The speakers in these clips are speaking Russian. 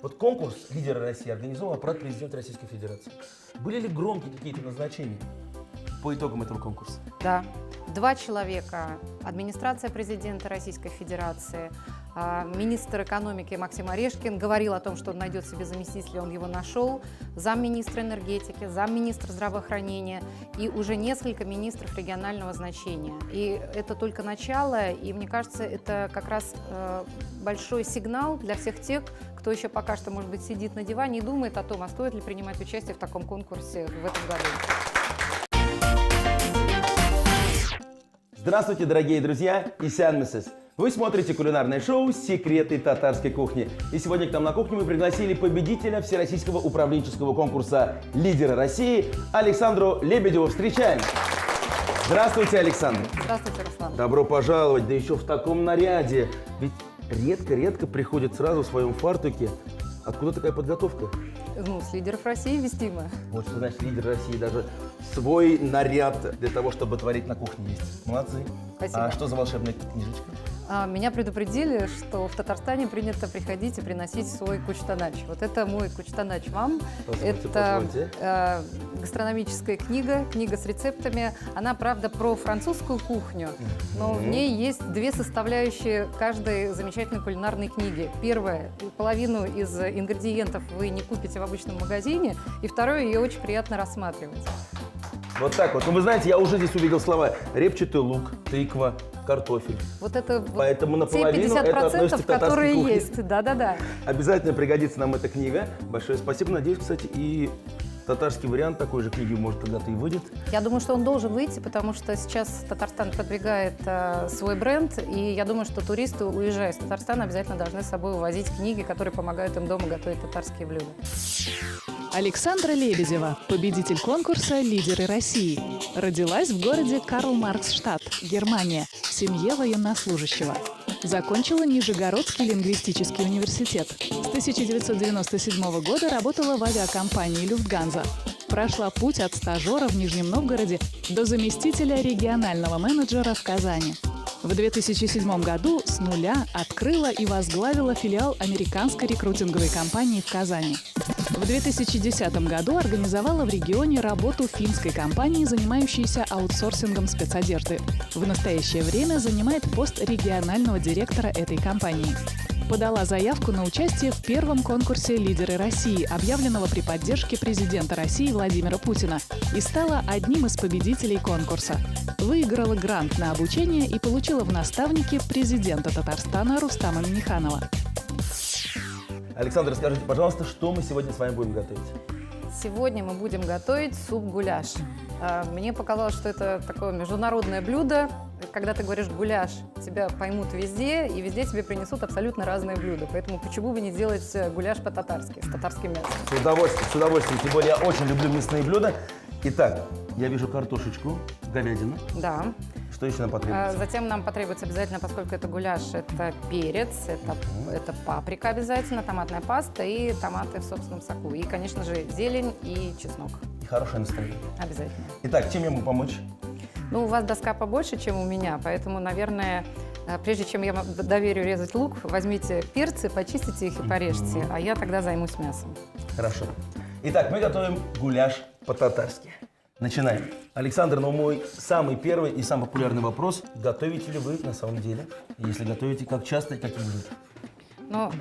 Вот конкурс «Лидеры России» организовал аппарат президента Российской Федерации. Были ли громкие какие-то назначения по итогам этого конкурса? Да. 2 человека. Администрация президента Российской Федерации, министр экономики Максим Орешкин говорил о том, что он найдет себе заместителя, он его нашел, замминистра энергетики, замминистра здравоохранения и уже несколько министров регионального значения. И это только начало, и мне кажется, это как раз большой сигнал для всех тех, кто еще пока что, может быть, сидит на диване и думает о том, а стоит ли принимать участие в таком конкурсе в этом году. Здравствуйте, дорогие друзья и сянмисес. Вы смотрите кулинарное шоу «Секреты татарской кухни». И сегодня к нам на кухню мы пригласили победителя Всероссийского управленческого конкурса «Лидеры России» Александру Лебедеву. Встречаем! Здравствуйте, Александр. Здравствуйте, Руслан. Добро пожаловать, да еще в таком наряде. Ведь редко-редко приходит сразу в своем фартуке. Откуда такая подготовка? Ну, с «Лидеров России» вестимо. Вот что значит лидер России, даже свой наряд для того, чтобы творить на кухне есть. Молодцы. Спасибо. А что за волшебная книжечка? Меня предупредили, что в Татарстане принято приходить и приносить свой кучтанач. Вот это мой кучтанач вам. Это гастрономическая книга, книга с рецептами. Она, правда, про французскую кухню, но в ней есть 2 составляющие каждой замечательной кулинарной книги. Первое, половину из ингредиентов вы не купите в обычном магазине, и второе, ее очень приятно рассматривать. Вот так вот. Ну, вы знаете, я уже здесь увидел слова репчатый лук, тыква, картофель. Вот это Поэтому те наполовину это относится 50%, к татарской которые кухне. есть. Да-да-да. Обязательно пригодится нам эта книга. Большое спасибо. Надеюсь, кстати, и татарский вариант такой же книги, может, когда-то и выйдет. Я думаю, что он должен выйти, потому что сейчас Татарстан продвигает свой бренд, и я думаю, что туристы, уезжая из Татарстана, обязательно должны с собой увозить книги, которые помогают им дома готовить татарские блюда. Александра Лебедева, победитель конкурса «Лидеры России». Родилась в городе Карл-Маркс-Штадт, Германия, в семье военнослужащего. Закончила Нижегородский лингвистический университет. С 1997 года работала в авиакомпании «Люфтганза». Прошла путь от стажера в Нижнем Новгороде до заместителя регионального менеджера в Казани. В 2007 году с нуля открыла и возглавила филиал американской рекрутинговой компании в Казани. В 2010 году организовала в регионе работу финской компании, занимающейся аутсорсингом спецодежды. В настоящее время занимает пост регионального директора этой компании. Подала заявку на участие в первом конкурсе «Лидеры России», объявленного при поддержке президента России Владимира Путина, и стала одним из победителей конкурса. Выиграла грант на обучение и получила в наставнике президента Татарстана Рустама Минниханова. Александр, расскажите, пожалуйста, что мы сегодня с вами будем готовить? Сегодня мы будем готовить суп-гуляш. Мне показалось, что это такое международное блюдо. Когда ты говоришь «гуляш», тебя поймут везде, и везде тебе принесут абсолютно разные блюда. Поэтому почему бы не делать гуляш по-татарски, с татарским мясом? С удовольствием. Тем более я очень люблю мясные блюда. Итак, я вижу картошечку, говядину. Да. Что еще нам потребуется? Затем нам потребуется обязательно, поскольку это гуляш, это перец, это паприка обязательно, томатная паста и томаты в собственном соку. И, конечно же, зелень и чеснок. И хорошее настроение. Обязательно. Итак, чем я могу помочь? Ну, у вас доска побольше, чем у меня, поэтому, наверное, прежде чем я вам доверю резать лук, возьмите перцы, почистите их и порежьте, а я тогда займусь мясом. Хорошо. Итак, мы готовим гуляш по-татарски. Начинаем. Александр, ну мой самый первый и самый популярный вопрос. Готовите ли вы на самом деле? Если готовите, как часто и какие блюда? Но,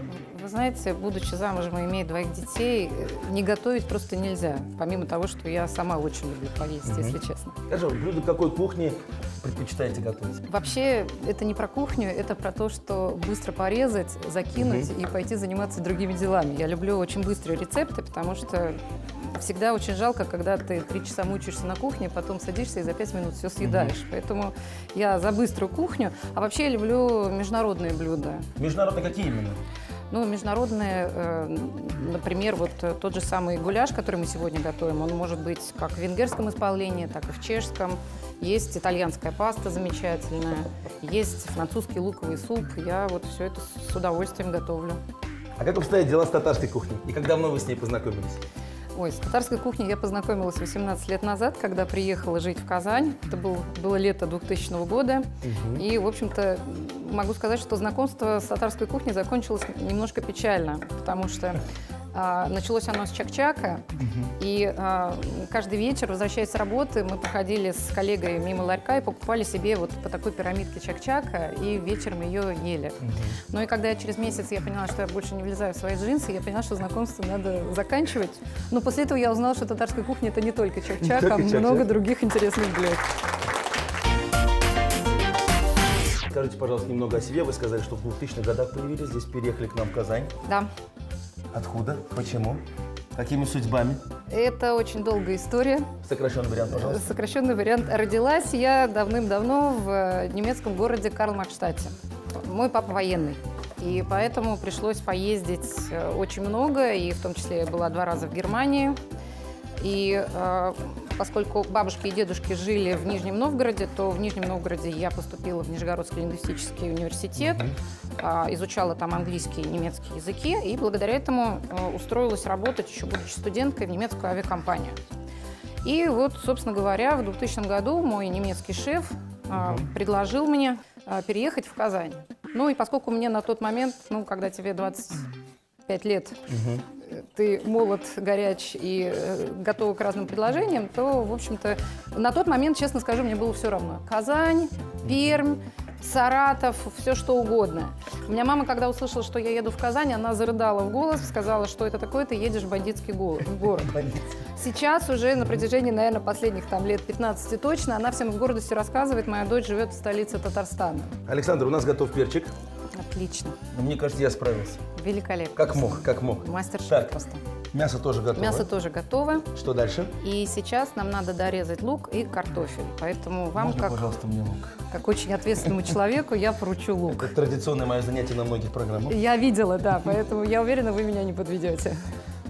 вы знаете, будучи замужем и имея 2 детей, не готовить просто нельзя. Помимо того, что я сама очень люблю поесть, если честно. Скажи, блюда какой кухни предпочитаете готовить? Вообще, это не про кухню, это про то, что быстро порезать, закинуть и пойти заниматься другими делами. Я люблю очень быстрые рецепты, потому что всегда очень жалко, когда ты 3 часа мучаешься на кухне, потом садишься и за 5 минут все съедаешь. Поэтому я за быструю кухню. А вообще я люблю международные блюда. Международные какие именно? Ну, международные, например, вот тот же самый гуляш, который мы сегодня готовим, он может быть как в венгерском исполнении, так и в чешском. Есть итальянская паста замечательная, есть французский луковый суп. Я вот все это с удовольствием готовлю. А как обстоят дела с татарской кухней? И как давно вы с ней познакомились? Ой, с татарской кухней я познакомилась 18 лет назад, когда приехала жить в Казань. Это было лето 2000 года. И, в общем-то, могу сказать, что знакомство с татарской кухней закончилось немножко печально, потому что началось оно с чак-чака, и каждый вечер, возвращаясь с работы, мы проходили с коллегой мимо ларька и покупали себе вот по такой пирамидке чак-чака, и вечером ее ели. Но и когда через месяц я поняла, что я больше не влезаю в свои джинсы, я поняла, что знакомство надо заканчивать. Но после этого я узнала, что татарская кухня – это не только чак-чак, а много других интересных блюд. Скажите, пожалуйста, немного о себе. Вы сказали, что в 2000-х годах появились, здесь переехали к нам в Казань. Да. Откуда? Почему? Какими судьбами? Это очень долгая история. Сокращенный вариант, пожалуйста. Сокращенный вариант. Родилась я давным-давно в немецком городе Карлмаркштадте. Мой папа военный, и поэтому пришлось поездить очень много, и в том числе я была 2 раза в Германии. И поскольку бабушки и дедушки жили в Нижнем Новгороде, то в Нижнем Новгороде я поступила в Нижегородский лингвистический университет, изучала там английский и немецкий языки, и благодаря этому устроилась работать, еще будучи студенткой, в немецкую авиакомпанию. И вот, собственно говоря, в 2000 году мой немецкий шеф предложил мне переехать в Казань. Ну и поскольку мне на тот момент, когда тебе 25 лет, ты молод, горяч и готов к разным предложениям, то, в общем-то, на тот момент, честно скажу, мне было все равно. Казань, Пермь, Саратов, все что угодно. У меня мама, когда услышала, что я еду в Казань, она зарыдала в голос, сказала, что это такое, ты едешь в бандитский город. Сейчас уже на протяжении, наверное, последних лет 15 точно, она всем с гордостью рассказывает, моя дочь живет в столице Татарстана. Александр, у нас готов перчик. Отлично. Мне кажется, я справился. Великолепно. Как мог. Мастер-шеф просто. Мясо тоже готово. Мясо тоже готово. Что дальше? И сейчас нам надо дорезать лук и картофель. Поэтому вам, Можно, пожалуйста, мне лук? как очень ответственному человеку, я поручу лук. Это традиционное мое занятие на многих программах. Я видела, да, поэтому я уверена, вы меня не подведете.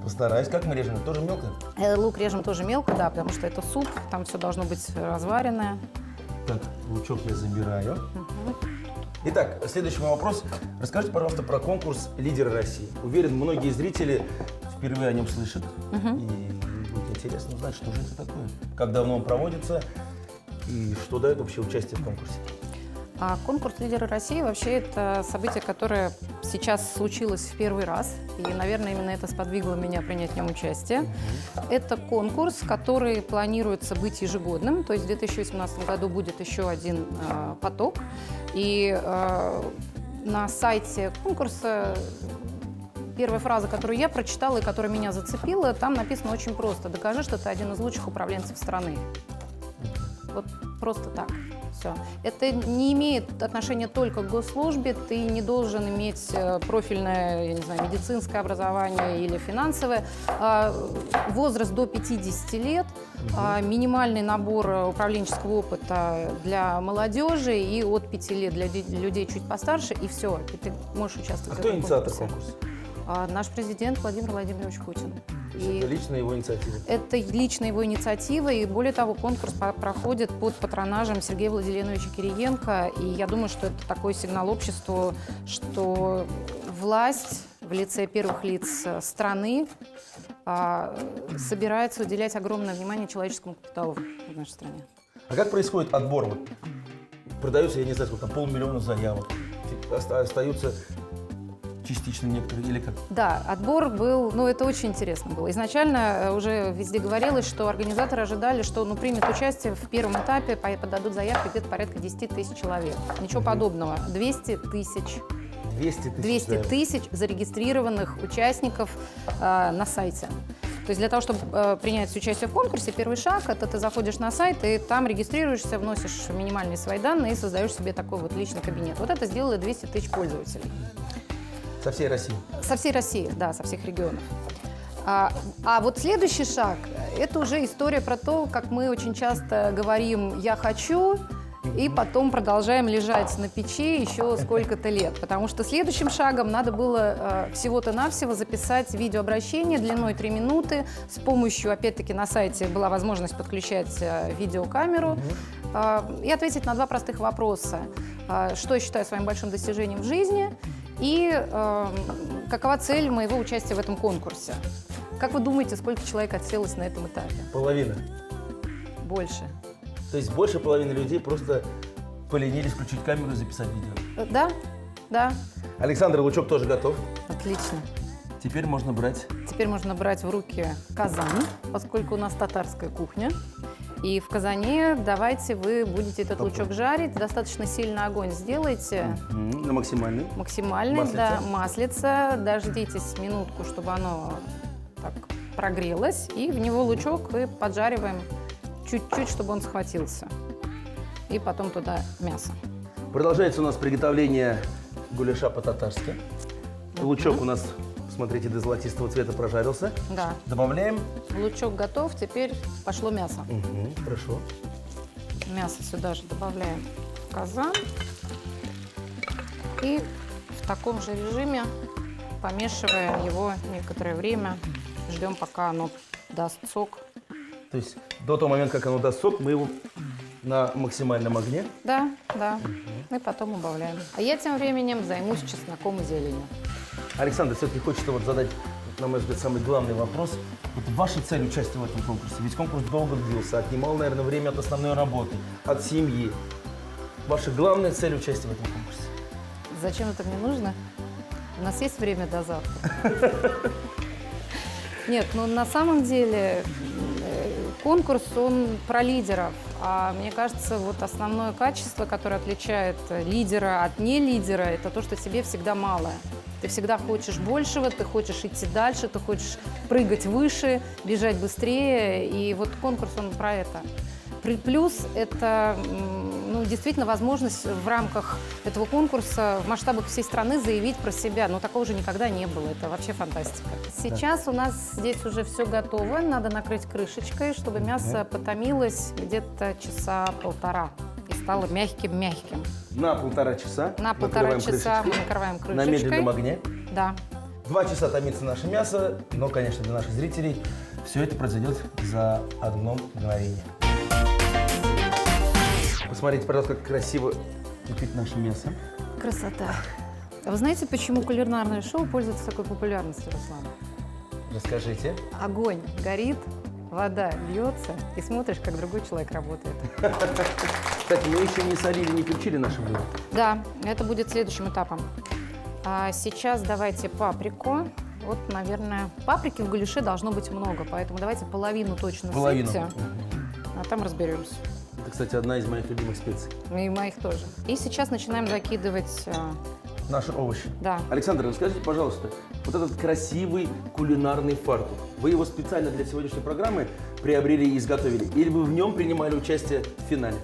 Постараюсь. Как мы режем? Тоже мелко? Лук режем тоже мелко, да, потому что это суп, там все должно быть разваренное. Так, лучок я забираю. Итак, следующий мой вопрос. Расскажите, пожалуйста, про конкурс «Лидеры России». Уверен, многие зрители впервые о нем слышат. И будет интересно узнать, что же это такое, как давно он проводится и что дает вообще участие в конкурсе. Конкурс «Лидеры России» вообще это событие, которое сейчас случилось в первый раз. И, наверное, именно это сподвигло меня принять в нем участие. Это конкурс, который планируется быть ежегодным. То есть в 2018 году будет еще один поток. И на сайте конкурса первая фраза, которую я прочитала и которая меня зацепила, там написано очень просто: «Докажи, что ты один из лучших управленцев страны». Вот просто так. Все. Это не имеет отношения только к госслужбе, ты не должен иметь профильное, я не знаю, медицинское образование или финансовое. Возраст до 50 лет, минимальный набор управленческого опыта для молодежи и от 5 лет для людей чуть постарше, и все, и ты можешь участвовать в этом конкурсе. Кто инициатор конкурса? Наш президент Владимир Владимирович Путин. Это лично его инициатива? Это лично его инициатива, и более того, конкурс проходит под патронажем Сергея Владимировича Кириенко, и я думаю, что это такой сигнал обществу, что власть в лице первых лиц страны собирается уделять огромное внимание человеческому капиталу в нашей стране. А как происходит отбор? Вот продается, я не знаю, сколько там, 500 000 заявок, остаются частично некоторые, или как? Да, отбор был, это очень интересно было. Изначально уже везде говорилось, что организаторы ожидали, что примет участие в первом этапе, подадут заявки где-то порядка 10 000 человек. Ничего подобного. 200 000. 200 000 зарегистрированных участников на сайте. То есть для того, чтобы принять участие в конкурсе, первый шаг – это ты заходишь на сайт, и там регистрируешься, вносишь минимальные свои данные и создаешь себе такой вот личный кабинет. Вот это сделало 200 000 пользователей. Со всей России? Со всей России, да, со всех регионов. А вот следующий шаг – это уже история про то, как мы очень часто говорим «я хочу», и потом продолжаем лежать на печи еще сколько-то лет. Потому что следующим шагом надо было всего-то навсего записать видеообращение длиной 3 минуты. С помощью, опять-таки, на сайте была возможность подключать видеокамеру и ответить на 2 простых вопроса. Что я считаю своим большим достижением в жизни и какова цель моего участия в этом конкурсе? Как вы думаете, сколько человек отселось на этом этапе? Половина. Больше. То есть больше половины людей просто поленились включить камеру и записать видео. Да, да, Александр, лучок тоже готов. отлично. Теперь можно брать. Теперь можно брать в руки казан, поскольку у нас татарская кухня. И в казане давайте вы будете этот лучок жарить. Достаточно сильно огонь сделайте. На максимальный. Максимальный, Маслица. да, маслица. Дождитесь минутку, чтобы оно так прогрелось. И в него лучок и поджариваем чуть-чуть, чтобы он схватился. И потом туда мясо. Продолжается у нас приготовление гуляша по-татарски. Лучок у нас, смотрите, до золотистого цвета прожарился. Да. Добавляем. Лучок готов, теперь пошло мясо. Хорошо. Мясо сюда же добавляем в казан. И в таком же режиме, помешивая его некоторое время, ждем, пока оно даст сок. То есть до того момента, как оно даст сок, мы его на максимальном огне. Да, да. И потом убавляем. А я тем временем займусь чесноком и зеленью. Александр, все-таки хочется вот задать, на мой взгляд, самый главный вопрос. Вот ваша цель участия в этом конкурсе? Ведь конкурс долго длился, отнимал, наверное, время от основной работы, от семьи. Ваша главная цель участия в этом конкурсе? Зачем это мне нужно? У нас есть время до завтра. Нет, ну на самом деле конкурс, он про лидеров. А мне кажется, вот основное качество, которое отличает лидера от не лидера, это то, что тебе всегда мало. Ты всегда хочешь большего, ты хочешь идти дальше, ты хочешь прыгать выше, бежать быстрее. И вот конкурс, он про это. Плюс это ну, действительно возможность в рамках этого конкурса в масштабах всей страны заявить про себя. Но такого же никогда не было. Это вообще фантастика. Сейчас у нас здесь уже все готово. Надо накрыть крышечкой, чтобы мясо потомилось где-то часа полтора и стало мягким-мягким. На полтора часа. На полтора накрываем часа мы крышечкой. накрываем крышечкой. На медленном огне. Да. 2 часа томится наше мясо, но, конечно, для наших зрителей все это произойдет за одно мгновение. Посмотрите, пожалуйста, как красиво кипит наше мясо. Красота. А вы знаете, почему кулинарное шоу пользуется такой популярностью, Руслан? Расскажите. Огонь горит, вода льется, и смотришь, как другой человек работает. Кстати, мы еще не солили, не перчили наше блюдо. Да, это будет следующим этапом. А сейчас давайте паприку. Вот, наверное, паприки в гуляше должно быть много, поэтому давайте половину точно Половину. сыпьте, а там разберемся. Это, кстати, одна из моих любимых специй. И моих тоже. И сейчас начинаем закидывать, Наши овощи. да. Александр, расскажите, пожалуйста, вот этот красивый кулинарный фартук, вы его специально для сегодняшней программы приобрели и изготовили? Или вы в нем принимали участие в финале?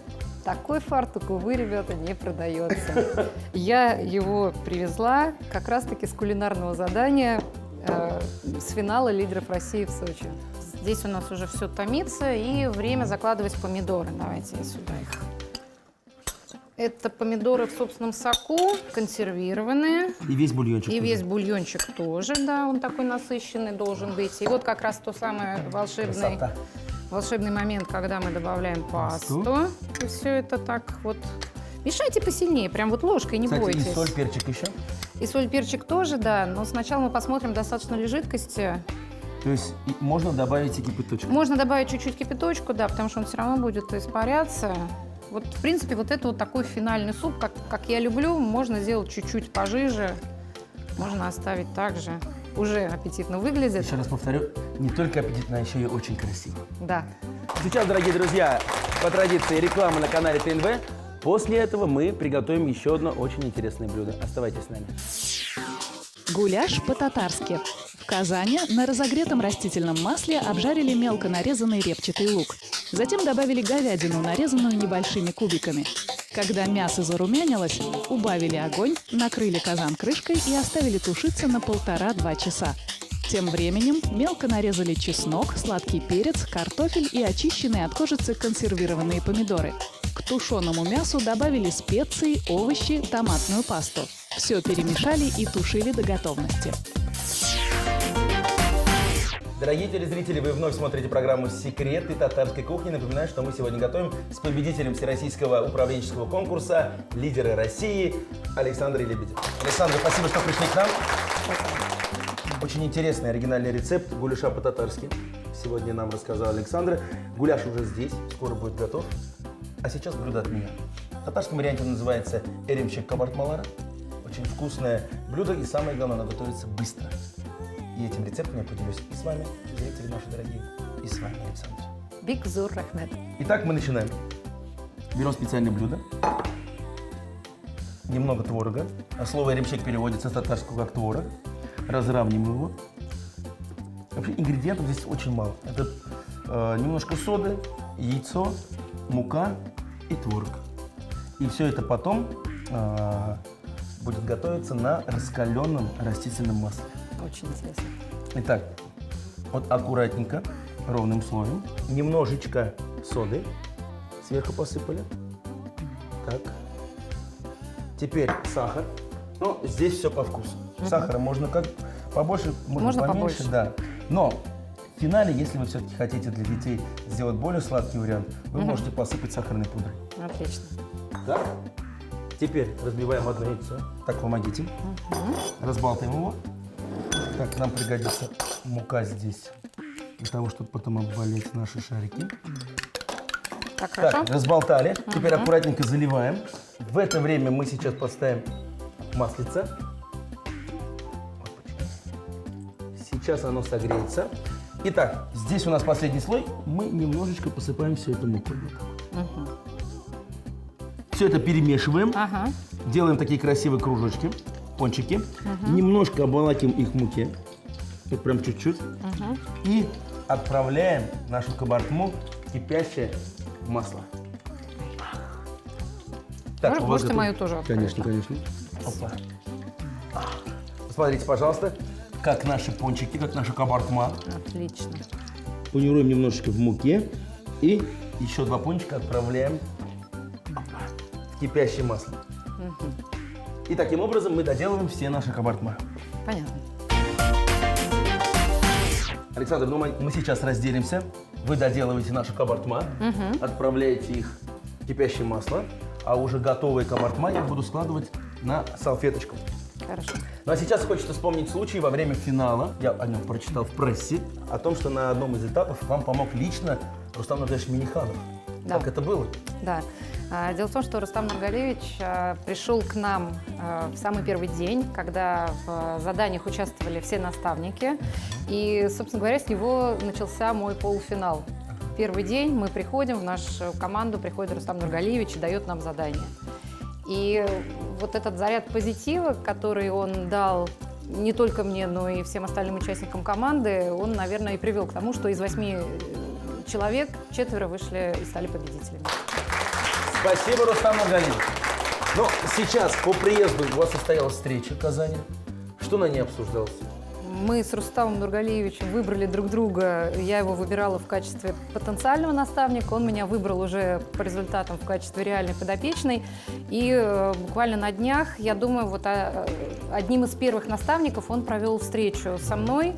Такой фартук, увы, ребята, не продается. Я его привезла как раз-таки с кулинарного задания с финала лидеров России в Сочи. Здесь у нас уже все томится, и время закладывать помидоры. Давайте я сюда их. Это помидоры в собственном соку, консервированные. И весь бульончик. И тоже. весь бульончик тоже, да, он такой насыщенный должен быть. И вот как раз то самое Красота. волшебный момент, когда мы добавляем пасту. И все это так вот. Мешайте посильнее, прям вот ложкой, не Кстати, бойтесь. и соль, перчик еще. И соль, перчик тоже, да. Но сначала мы посмотрим, достаточно ли жидкости. То есть можно добавить и кипяточек. Можно добавить чуть-чуть кипяточку, да, потому что он все равно будет испаряться. Вот, в принципе, вот это вот такой финальный суп, как я люблю, можно сделать чуть-чуть пожиже, можно оставить так же. Уже аппетитно выглядит. Еще раз повторю, не только аппетитно, а еще и очень красиво. Да. Сейчас, дорогие друзья, по традиции реклама на канале ТНВ. После этого мы приготовим еще одно очень интересное блюдо. Оставайтесь с нами. Гуляш по-татарски. В казане на разогретом растительном масле обжарили мелко нарезанный репчатый лук. Затем добавили говядину, нарезанную небольшими кубиками. Когда мясо зарумянилось, убавили огонь, накрыли казан крышкой и оставили тушиться на 1,5-2 часа. Тем временем мелко нарезали чеснок, сладкий перец, картофель и очищенные от кожицы консервированные помидоры. К тушеному мясу добавили специи, овощи, томатную пасту. Все перемешали и тушили до готовности. Дорогие телезрители, вы вновь смотрите программу «Секреты татарской кухни». Напоминаю, что мы сегодня готовим с победителем Всероссийского управленческого конкурса «Лидеры России» Александрой Лебедевой. Александра, спасибо, что пришли к нам. Очень интересный оригинальный рецепт гуляша по-татарски. Сегодня нам рассказала Александра. Гуляш уже здесь, скоро будет готов. А сейчас блюдо от меня. В татарском варианте он называется эремчек кабартмалара. Очень вкусное блюдо и самое главное, оно готовится быстро. И этим рецептом я поделюсь и с вами, зрители наши дорогие, и с вами, Александр. Биг Зур Рахмет. Итак, мы начинаем. Берем специальное блюдо. Немного творога. А слово эремчек переводится с татарского как творог. Разравниваем его. Вообще ингредиентов здесь очень мало. Это немножко соды, яйцо, мука и творог. И все это потом будет готовиться на раскаленном растительном масле. Очень интересно. Итак, вот аккуратненько, ровным слоем. Немножечко соды сверху посыпали. Так. Теперь сахар. Ну, здесь все по вкусу. Сахара можно как побольше, можно поменьше. побольше. Да. Но в финале, если вы все-таки хотите для детей сделать более сладкий вариант, вы можете посыпать сахарной пудрой. Отлично. Так. Теперь разбиваем одно яйцо. Так, помогите. Разбалтываем его. Так, нам пригодится мука здесь, для того, чтобы потом обвалить наши шарики. Так, хорошо? Так, разболтали. Теперь аккуратненько заливаем. В это время мы сейчас поставим маслице. Сейчас оно согреется. Итак, здесь у нас последний слой. Мы немножечко посыпаем все это мукой. Все это перемешиваем. Ага. Делаем такие красивые кружочки, пончики. Немножко обволакиваем их в муке. Вот прям чуть-чуть. И отправляем нашу кабартму в кипящее масло. Так, у вас Можете готово? мою тоже открыть? Конечно, конечно. Опа. Посмотрите, пожалуйста, как наши пончики, как наша кабартма. Отлично. Панируем немножечко в муке. И еще 2 пончика отправляем в кипящее масло. И таким образом мы доделываем все наши кабартма. Понятно. Александр, ну мы сейчас разделимся. Вы доделываете наши кабартма, отправляете их в кипящее масло, а уже готовые кабартма я буду складывать на салфеточку. Хорошо. Ну а сейчас хочется вспомнить случай во время финала. Я о нем прочитал в прессе, о том, что на одном из этапов вам помог лично Рустам Нургалиевич Минниханов. Да. Как это было? Да. Дело в том, что Рустам Нургалиевич пришел к нам в самый первый день, когда в заданиях участвовали все наставники. И, собственно говоря, с него начался мой полуфинал. Первый день мы приходим, в нашу команду приходит Рустам Нургалиевич и дает нам задание. И вот этот заряд позитива, который он дал не только мне, но и всем остальным участникам команды, он, наверное, и привел к тому, что из 8 человек 4 вышли и стали победителями. Спасибо, Рустам Нургалиевич. Ну, сейчас, по приезду, у вас состоялась встреча в Казани. Что на ней обсуждалось? Мы с Рустамом Нургалиевичем выбрали друг друга. Я его выбирала в качестве потенциального наставника, он меня выбрал уже по результатам в качестве реальной подопечной. И буквально на днях, я думаю, вот одним из первых наставников он провел встречу со мной,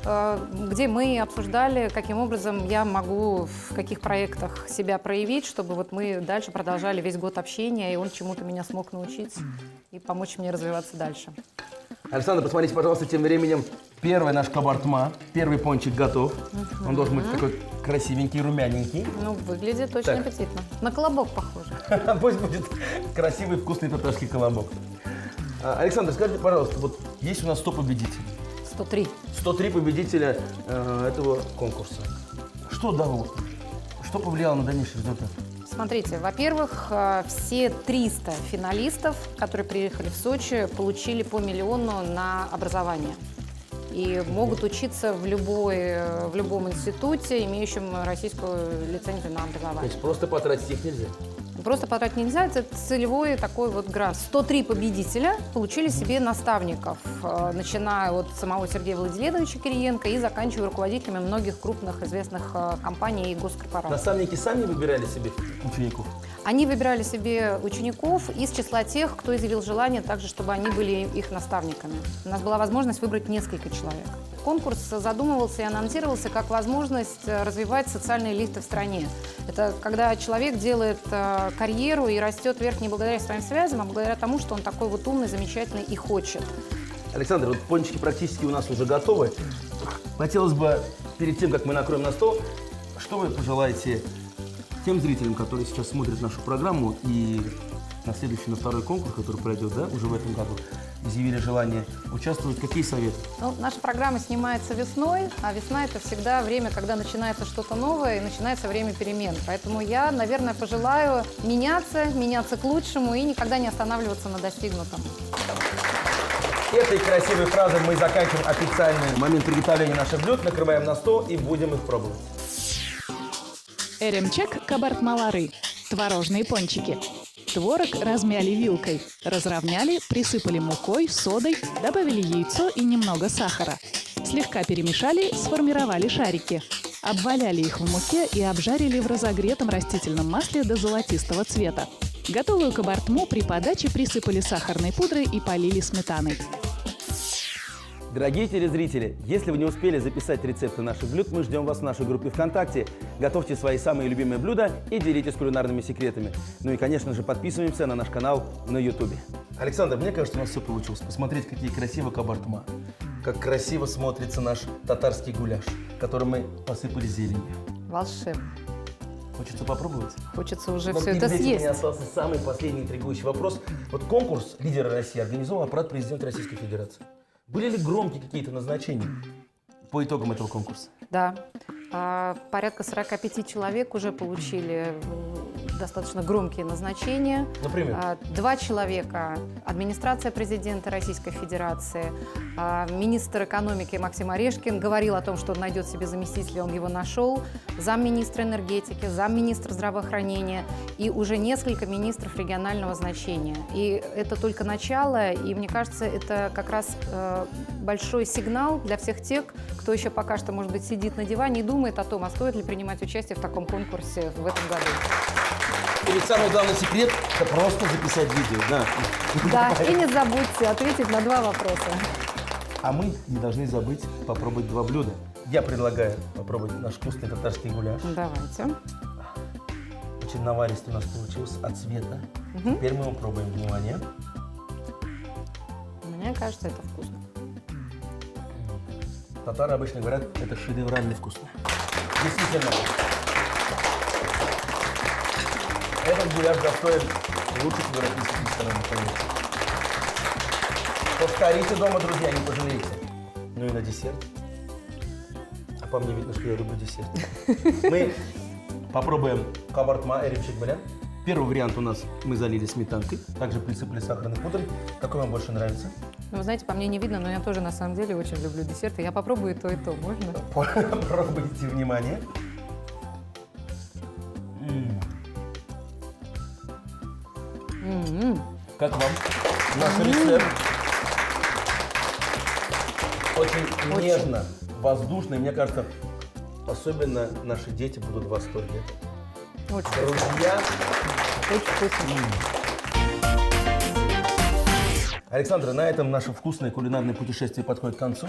где мы обсуждали, каким образом я могу в каких проектах себя проявить, чтобы вот мы дальше продолжали весь год общения, и он чему-то меня смог научить и помочь мне развиваться дальше. Александр, посмотрите, пожалуйста, тем временем первый наш кабартма, первый пончик готов. Он должен быть такой красивенький, румяненький. Ну, выглядит очень Так. аппетитно. На колобок похоже. Пусть будет красивый, вкусный татарский колобок. Александр, скажите, пожалуйста, вот есть у нас 100 победителей. 103. 103 победителя этого конкурса. Что дало? Что повлияло на дальнейший результат? Смотрите, во-первых, все 300 финалистов, которые приехали в Сочи, получили по 1 миллиону на образование. И могут учиться в любом институте, имеющем российскую лицензию на То образование. есть просто потратить их нельзя? Просто потратить нельзя, это целевой такой вот грант. 103 победителя получили себе наставников, начиная от самого Сергея Владимировича Кириенко и заканчивая руководителями многих крупных известных компаний и госкорпораций. Наставники сами выбирали себе учеников? Они выбирали себе учеников из числа тех, кто изъявил желание также, чтобы они были их наставниками. У нас была возможность выбрать несколько человек. Конкурс задумывался и анонсировался как возможность развивать социальные лифты в стране. Это когда человек делает карьеру и растет вверх не благодаря своим связям, а благодаря тому, что он такой вот умный, замечательный и хочет. Александр, вот пончики практически у нас уже готовы. Хотелось бы, перед тем, как мы накроем на стол, что вы пожелаете тем зрителям, которые сейчас смотрят нашу программу и на следующий, на второй конкурс, который пройдет, да, уже в этом году, изъявили желание участвовать. Какие советы? Ну, наша программа снимается весной, а весна – это всегда время, когда начинается что-то новое и начинается время перемен. Поэтому я, наверное, пожелаю меняться к лучшему и никогда не останавливаться на достигнутом. Этой красивой фразой мы заканчиваем официальный момент приготовления наших блюд, накрываем на стол и будем их пробовать. Эремчек кабарт-малары. Творожные пончики. Творог размяли вилкой, разровняли, присыпали мукой, содой, добавили яйцо и немного сахара. Слегка перемешали, сформировали шарики. Обваляли их в муке и обжарили в разогретом растительном масле до золотистого цвета. Готовую кабартму при подаче присыпали сахарной пудрой и полили сметаной. Дорогие телезрители, если вы не успели записать рецепты наших блюд, мы ждем вас в нашей группе ВКонтакте. Готовьте свои самые любимые блюда и делитесь кулинарными секретами. Ну и, конечно же, подписываемся на наш канал на YouTube. Александр, мне кажется, у нас все получилось. Посмотрите, какие красивые кабартма. Как красиво смотрится наш татарский гуляш, который мы посыпали зеленью. Волшебно. Хочется попробовать? Хочется уже Но все перед это этим у съесть. меня остался самый последний интригующий вопрос. Вот конкурс «Лидеры России» организовал аппарат президента Российской Федерации. Были ли громкие какие-то назначения по итогам этого конкурса? Да. Порядка 45 человек уже получили достаточно громкие назначения. Например? 2 человека – администрация президента Российской Федерации, министр экономики Максим Орешкин говорил о том, что он найдет себе заместителя, он его нашел, замминистра энергетики, замминистра здравоохранения и уже несколько министров регионального значения. И это только начало, и мне кажется, это как раз большой сигнал для всех тех, кто еще пока что, может быть, сидит на диване и думает о том, а стоит ли принимать участие в таком конкурсе в этом году. И ведь самый главный секрет – это просто записать видео, да. Да, и не забудьте ответить на 2 вопроса. А мы не должны забыть попробовать 2 блюда. Я предлагаю попробовать наш вкусный татарский гуляш. Давайте. Очень наваристый у нас получился от цвета. Теперь мы его пробуем. Внимание. Мне кажется, это вкусно. Татары обычно говорят, это шедеврально вкусно. Действительно. Этот гуляш достоин лучших европейских ресторанов, конечно. Повторите дома, друзья, не пожалеете. Ну и на десерт. А по мне видно, что я люблю десерт. Мы попробуем кабартма эремчек белян. Первый вариант у нас мы залили сметанкой, также присыпали сахарной пудрой. Какой вам больше нравится? Ну, вы знаете, по мне не видно, но я тоже на самом деле очень люблю десерты. Я попробую и то, можно? Пробуйте, внимание. Как вам наш рецепт? Очень нежно, воздушно. И мне кажется, особенно наши дети будут в восторге. Очень вкусно. Друзья. Очень вкусно. Александра, на этом наше вкусное кулинарное путешествие подходит к концу.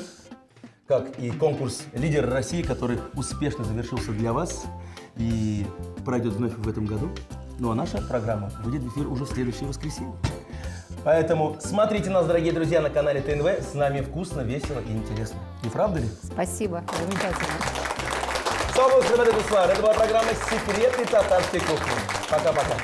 Как и конкурс «Лидер России», который успешно завершился для вас и пройдет вновь в этом году. Ну а наша программа выйдет в эфир уже в следующее воскресенье. Поэтому смотрите нас, дорогие друзья, на канале ТНВ. С нами вкусно, весело и интересно. Не правда ли? Спасибо, замечательно. Это была программа «Секреты татарской кухни». Пока-пока.